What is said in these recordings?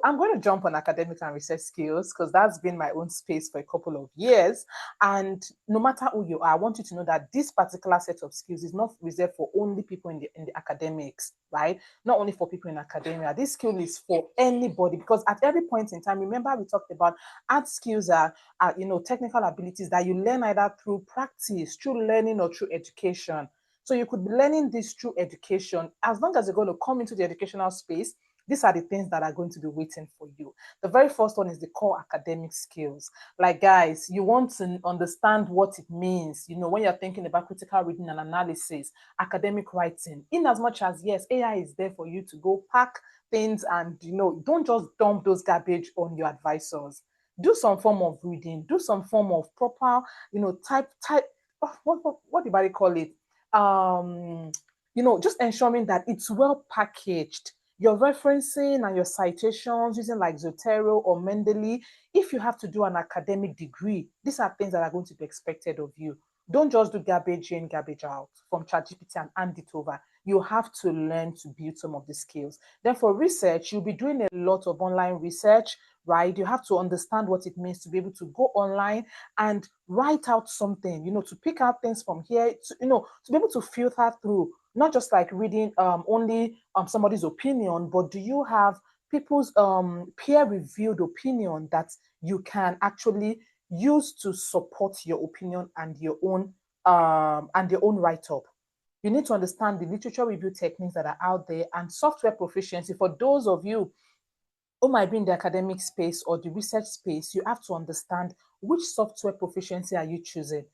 I'm going to jump on academic and research skills because that's been my own space for a couple of years. And no matter who you are, I want you to know that this particular set of skills is not reserved for only people in the academics, right? Not only for people in academia. This skill is for anybody because at every point in time, remember we talked about art skills are technical abilities that you learn either through practice, through learning, or through education. So you could be learning this through education as long as you're going to come into the educational space. These are the things that are going to be waiting for you. The very first one is the core academic skills. Like, guys, you want to understand what it means, when you're thinking about critical reading and analysis, academic writing, in as much as, yes, AI is there for you to go pack things and, don't just dump those garbage on your advisors. Do some form of reading, do some form of proper, type, what do you call it? Just ensuring that it's well packaged. Your referencing and your citations using like Zotero or Mendeley. If you have to do an academic degree, these are things that are going to be expected of you. Don't just do garbage in, garbage out from ChatGPT and hand it over. You have to learn to build some of the skills. Then for research, you'll be doing a lot of online research, right? You have to understand what it means to be able to go online and write out something, to pick out things from here, to be able to filter through, not just like reading only somebody's opinion, but do you have people's peer-reviewed opinion that you can actually use to support your opinion and your own write-up. You need to understand the literature review techniques that are out there and software proficiency. For those of you who might be in the academic space or the research space, you have to understand which software proficiency are you choosing.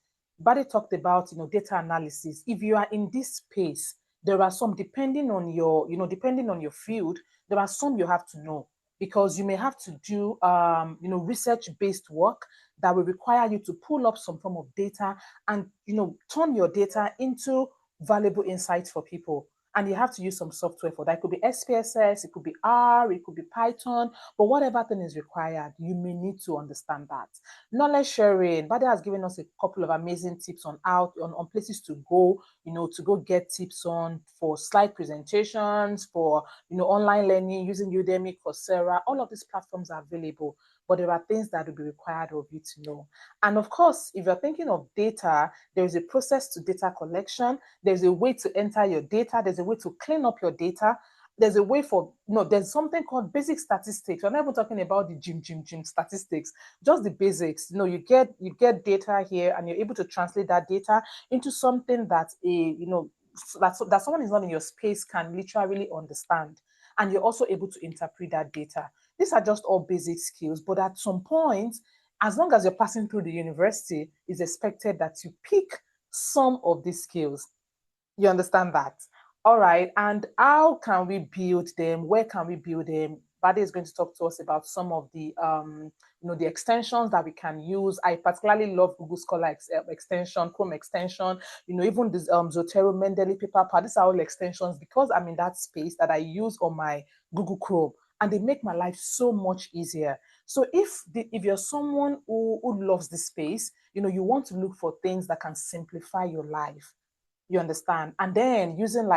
Bade talked about, data analysis. If you are in this space, there are some, depending on your field, there are some you have to know because you may have to do, research-based work that will require you to pull up some form of data and, turn your data into valuable insights for people. And you have to use some software for that. It could be SPSS, it could be R, it could be Python, but whatever thing is required, you may need to understand that. Knowledge sharing. Bade has given us a couple of amazing tips on on places to go, to go get tips on for slide presentations, for, online learning using Udemy, Coursera. All of these platforms are available, but there are things that will be required of you to know. And of course, if you're thinking of data, there is a process to data collection. There's a way to enter your data. There's a way to clean up your data. There's a way for, there's something called basic statistics. We're not even talking about the gym statistics, just the basics. You get data here and you're able to translate that data into something that that someone is not in your space can literally understand. And you're also able to interpret that data. These are just all basic skills, but at some point, as long as you're passing through the university, it's expected that you pick some of these skills. You understand that? All right. And how can we build them? Where can we build them? Bade is going to talk to us about some of the, the extensions that we can use. I particularly love Google Scholar extension, Chrome extension, even this Zotero, Mendeley, Paperpad. These are all extensions because I'm in that space that I use on my Google Chrome, and they make my life so much easier. So if you're someone who loves this space, you want to look for things that can simplify your life. You understand? And then using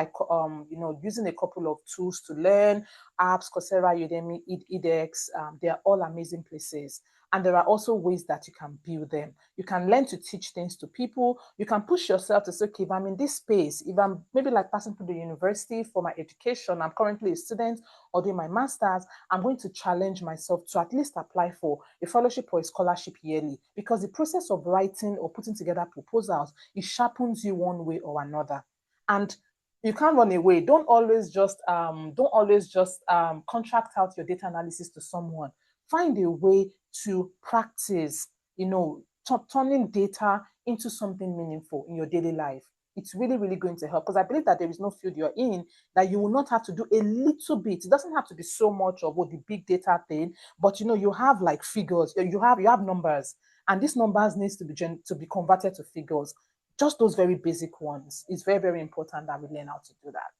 using a couple of tools to learn, apps, Coursera, Udemy, edX, they are all amazing places. And there are also ways that you can build them. You can learn to teach things to people. You can push yourself to say, okay, if I'm in this space, if I'm maybe like passing through the university for my education, I'm currently a student or doing my master's, I'm going to challenge myself to at least apply for a fellowship or a scholarship yearly, because the process of writing or putting together proposals, it sharpens you one way or another. And you can't run away. Don't always just contract out your data analysis to someone. Find a way to practice, turning data into something meaningful in your daily life. It's really, really going to help, because I believe that there is no field you're in that you will not have to do a little bit. It doesn't have to be so much of what the big data thing, but you have like figures, you have numbers, and these numbers needs to be converted to figures. Just those very basic ones. It's very, very important that we learn how to do that.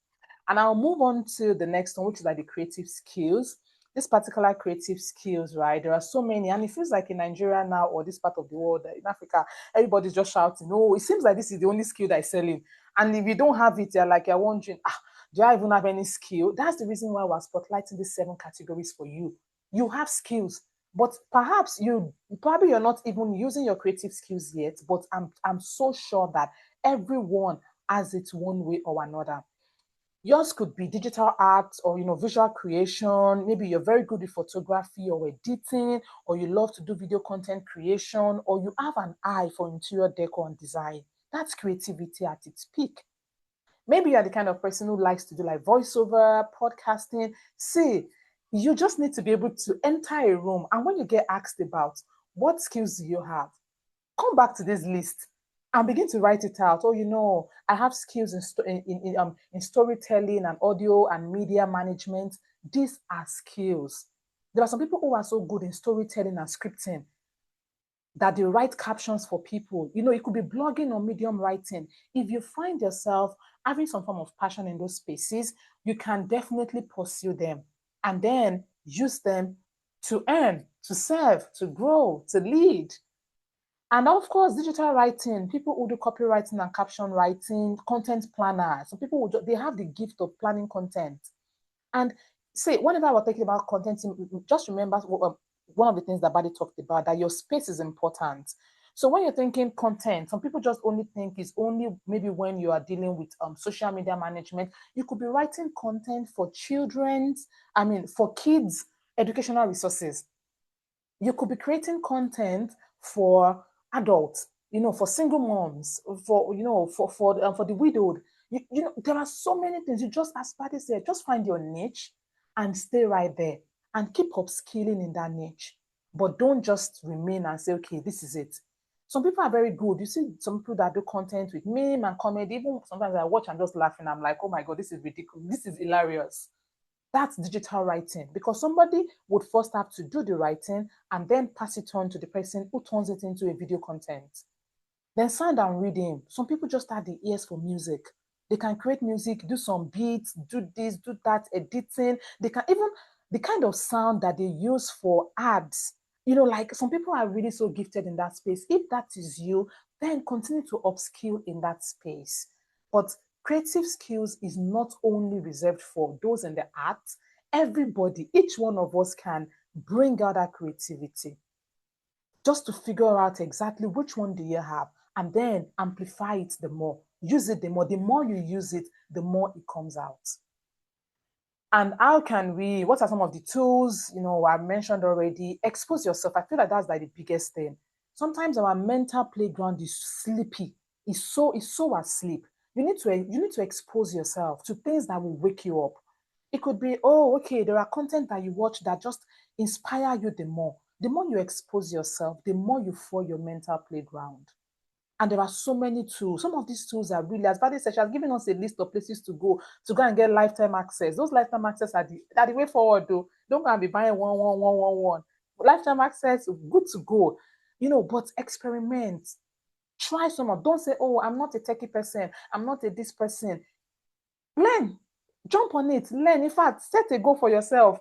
And I'll move on to the next one, which is like the creative skills. This particular creative skills, right? There are so many, and it feels like in Nigeria now, or this part of the world, in Africa, everybody's just shouting, oh, it seems like this is the only skill that is selling. And if you don't have it, you're wondering, do I even have any skill? That's the reason why we're spotlighting these 7 categories for you. You have skills, but perhaps you're not even using your creative skills yet. But I'm so sure that everyone has it one way or another. Yours could be digital art or visual creation. Maybe you're very good with photography or editing, or you love to do video content creation, or you have an eye for interior decor and design. That's creativity at its peak. Maybe you're the kind of person who likes to do like voiceover, podcasting. See, you just need to be able to enter a room, and when you get asked about what skills do you have, come back to this list and begin to write it out. Oh, I have skills in storytelling and audio and media management. These are skills. There are some people who are so good in storytelling and scripting that they write captions for people. It could be blogging or medium writing. If you find yourself having some form of passion in those spaces, you can definitely pursue them and then use them to earn, to serve, to grow, to lead. And of course, digital writing, people who do copywriting and caption writing, content planners. So people they have the gift of planning content. And say, whenever we're talking about content, just remember one of the things that Bade talked about, that your space is important. So when you're thinking content, some people just only think it's only maybe when you are dealing with social media management. You could be writing content for for kids, educational resources. You could be creating content for adults, for single moms, for the widowed. There are so many things. You just, as Patty said, just find your niche and stay right there and keep upskilling in that niche. But don't just remain and say, okay, this is it. Some people are very good. You see some people that do content with meme and comedy. Even sometimes I watch and just laughing. I'm like, oh my God, this is ridiculous. This is hilarious. That's digital writing, because somebody would first have to do the writing and then pass it on to the person who turns it into a video content. Then sound and reading. Some people just have the ears for music. They can create music, do some beats, do this, do that, editing. They can even, the kind of sound that they use for ads. Like some people are really so gifted in that space. If that is you, then continue to upskill in that space. But creative skills is not only reserved for those in the arts. Everybody, each one of us can bring out that creativity, just to figure out exactly which one do you have and then amplify it the more. Use it the more. The more you use it, the more it comes out. And what are some of the tools, I mentioned already? Expose yourself. I feel like that's like the biggest thing. Sometimes our mental playground is sleepy. It's so asleep. You need to expose yourself to things that will wake you up. It could be, oh, okay, there are content that you watch that just inspire you the more. The more you expose yourself, the more you fall your mental playground. And there are so many tools. Some of these tools are really, as Badi said, she has given us a list of places to go and get lifetime access. Those lifetime access are the way forward, though. Don't go and be buying one. Lifetime access, good to go. But experiment. Try some of. Don't say, oh, I'm not a techie person. I'm not a this person. Learn. Jump on it. Learn. In fact, set a goal for yourself.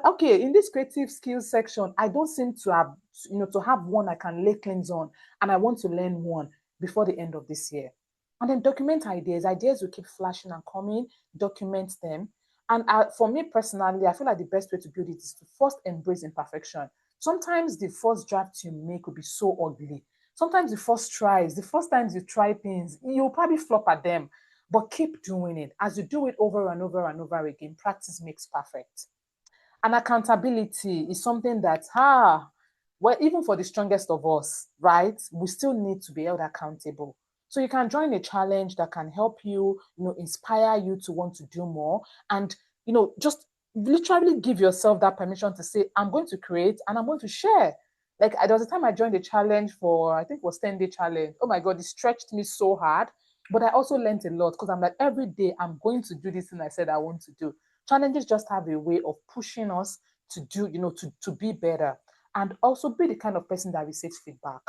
Okay, in this creative skills section, I don't seem to have one I can lay claims on, and I want to learn one before the end of this year. And then document ideas. Ideas will keep flashing and coming. Document them. And for me personally, I feel like the best way to build it is to first embrace imperfection. Sometimes the first draft you make will be so ugly. Sometimes the first tries, the first times you try things, you'll probably flop at them. But keep doing it. As you do it over and over and over again, practice makes perfect. And accountability is something that, well, even for the strongest of us, right, we still need to be held accountable. So you can join a challenge that can help you, inspire you to want to do more. And, just literally give yourself that permission to say, I'm going to create and I'm going to share. Like, there was a time I joined a challenge for, I think it was 10-day challenge. Oh my God, it stretched me so hard. But I also learned a lot, because I'm like, every day I'm going to do this thing I said I want to do. Challenges just have a way of pushing us to do, to be better, and also be the kind of person that receives feedback.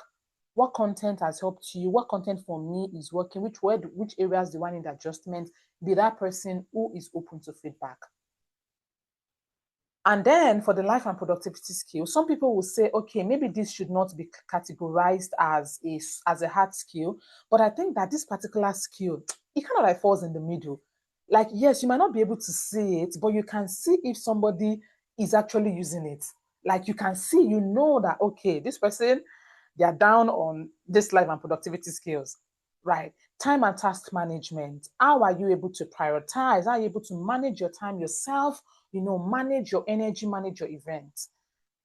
What content has helped you? What content for me is working? Which areas do I need adjustment? Be that person who is open to feedback. And then for the life and productivity skill, some people will say, okay, maybe this should not be categorized as a hard skill, but I think that this particular skill, it kind of like falls in the middle. Like, yes, you might not be able to see it, but you can see if somebody is actually using it. Like you can see, you know that, okay, this person, they are down on this life and productivity skills, right? Time and task management. How are you able to prioritize? How are you able to manage your time yourself? Manage your energy, manage your events.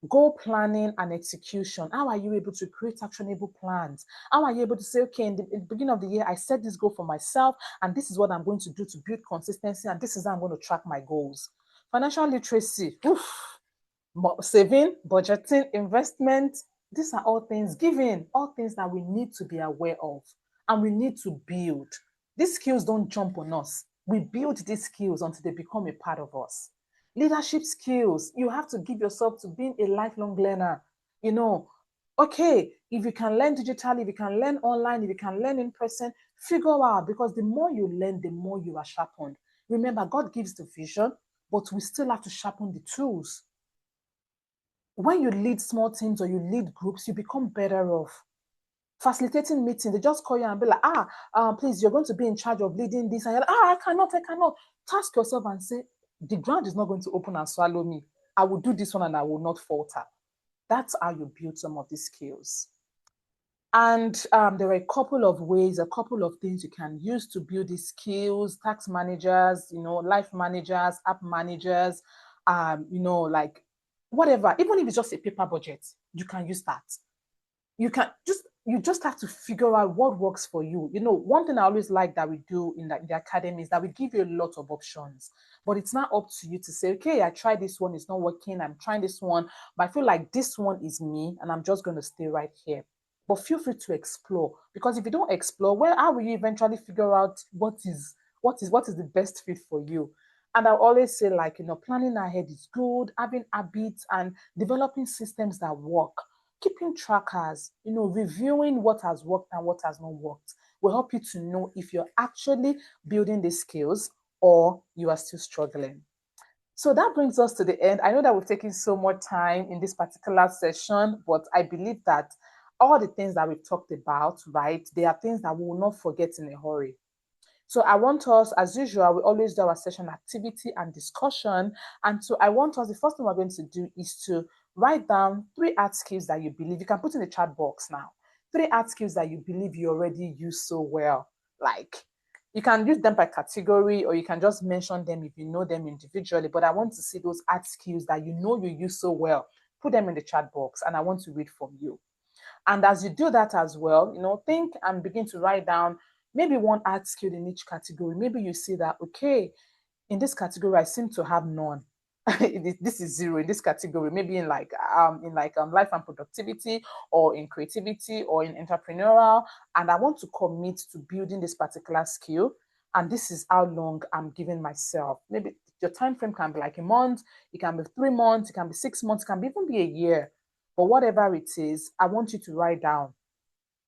Goal planning and execution. How are you able to create actionable plans? How are you able to say, okay, in the beginning of the year, I set this goal for myself, and this is what I'm going to do to build consistency, and this is how I'm going to track my goals. Financial literacy, saving, budgeting, investment, these are all things given, all things that we need to be aware of and we need to build. These skills don't jump on us. We build these skills until they become a part of us. Leadership skills, you have to give yourself to being a lifelong learner. Okay, if you can learn digitally, if you can learn online, if you can learn in person, figure out, because the more you learn, the more you are sharpened. Remember, God gives the vision, but we still have to sharpen the tools. When you lead small teams or you lead groups, you become better off. Facilitating meetings, they just call you and be like, please, you're going to be in charge of leading this. And you're like, I cannot. Task yourself and say, the ground is not going to open and swallow me. I will do this one and I will not falter. That's how you build some of these skills. And there are a couple of ways, a couple of things you can use to build these skills. Task managers, life managers, app managers, like whatever. Even if it's just a paper budget, you can use that. You just have to figure out what works for you. One thing I always like that we do in the academy is that we give you a lot of options, but it's not up to you to say, okay, I tried this one, it's not working, I'm trying this one, but I feel like this one is me and I'm just going to stay right here. But feel free to explore, because if you don't explore, how will you eventually figure out what is the best fit for you? And I always say, like, planning ahead is good, having habits and developing systems that work, keeping trackers, reviewing what has worked and what has not worked will help you to know if you're actually building the skills or you are still struggling. So that brings us to the end. I know that we've taken so much time in this particular session, but I believe that all the things that we've talked about, right, they are things that we will not forget in a hurry. So I want us, as usual, we always do our session activity and discussion. And so I want us, the first thing we're going to do is to write down 3 art skills that you believe. You can put in the chat box now. 3 art skills that you believe you already use so well. Like, you can use them by category, or you can just mention them if you know them individually. But I want to see those art skills that you know you use so well. Put them in the chat box and I want to read from you. And as you do that as well, think and begin to write down maybe one art skill in each category. Maybe you see that, okay, in this category, I seem to have none. This is 0 in this category, maybe in life and productivity, or in creativity, or in entrepreneurial, and I want to commit to building this particular skill, and this is how long I'm giving myself. Maybe your time frame can be like a month, it can be 3 months, it can be 6 months, it can even be a year. But whatever it is, I want you to write down